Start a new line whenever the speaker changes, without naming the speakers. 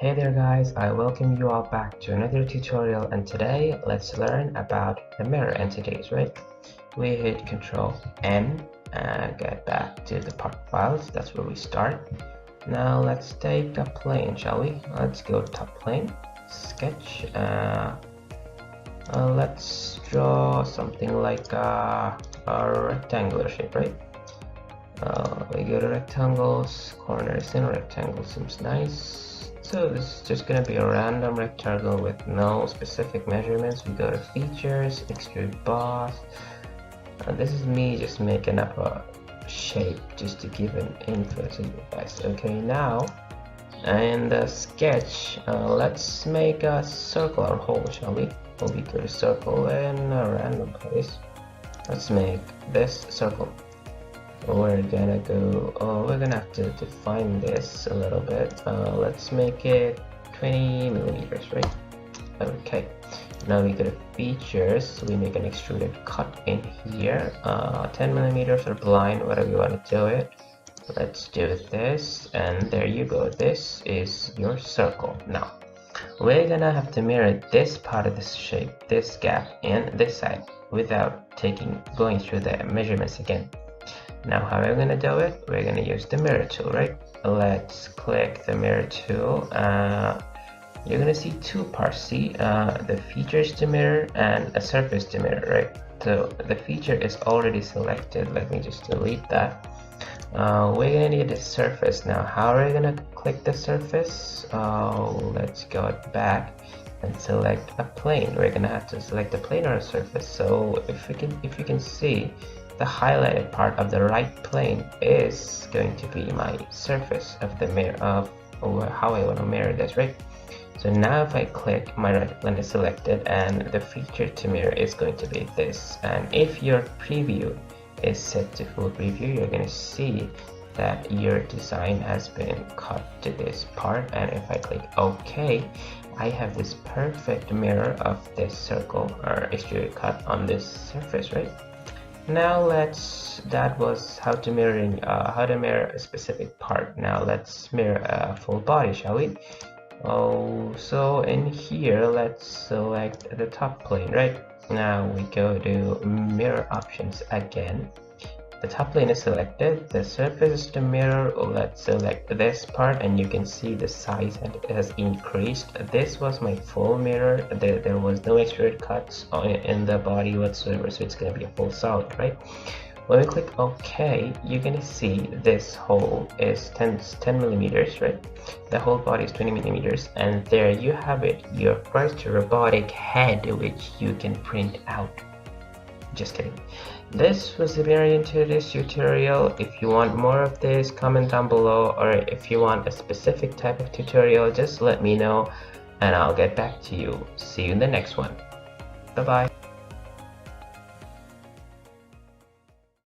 Hey there guys, I welcome you all back to another tutorial, and today let's learn about the mirror entities, right? We hit Control N and get back to the part files. That's where we start. Now let's take a plane, shall we? Let's go to top plane, sketch. Let's draw something like a rectangular shape, right? We go to rectangles, corners in rectangle seems nice. So this is just gonna be a random rectangle with no specific measurements. We go to features, extrude boss. This is me just making up a shape just to give an info to you guys. Okay, now in the sketch, let's make a circle or hole, shall we? We go to circle in a random place. Let's make this circle. We're gonna have to define this a little bit. Let's make it 20 millimeters, right? Okay, now we go to features. We make an extruded cut in here, 10 millimeters or blind, whatever you want to do it. Let's do this, and there you go. This is your circle. Now we're gonna have to mirror this part of this shape, this gap, and this side without going through the measurements again. Now how are we going to do it? We're going to use the mirror tool, right? Let's click the mirror tool. You're going to see two parts. See the features to mirror and a surface to mirror, right? So the feature is already selected. Let me just delete that. We're going to need a surface. Now how are we going to click the surface? Let's go back and select a plane. We're going to have to select a plane or a surface. So if you can see, the highlighted part of the right plane is going to be my surface of the mirror of how I want to mirror this, right? So now if I click, my right plane is selected and the feature to mirror is going to be this. And if your preview is set to full preview, you're going to see that your design has been cut to this part. And if I click OK, I have this perfect mirror of this circle or extruded cut on this surface, right? Now that was how to mirror a specific part. Now let's mirror a full body, shall we? So in here let's select the top plane, right? Now we go to mirror options again. The top plane is selected, the surface to mirror. Let's select this part and you can see the size has increased. This was my full mirror. There was no extruded cuts in the body whatsoever, so it's going to be a full solid, right? When we click OK, you're going to see this hole is 10 millimeters, right? The whole body is 20 millimeters, and there you have it, your first robotic head, which you can print out. Just kidding. This was the very into this tutorial. If you want more of this, comment down below, or if you want a specific type of tutorial, just let me know and I'll get back to you. See you in the next one. Bye bye.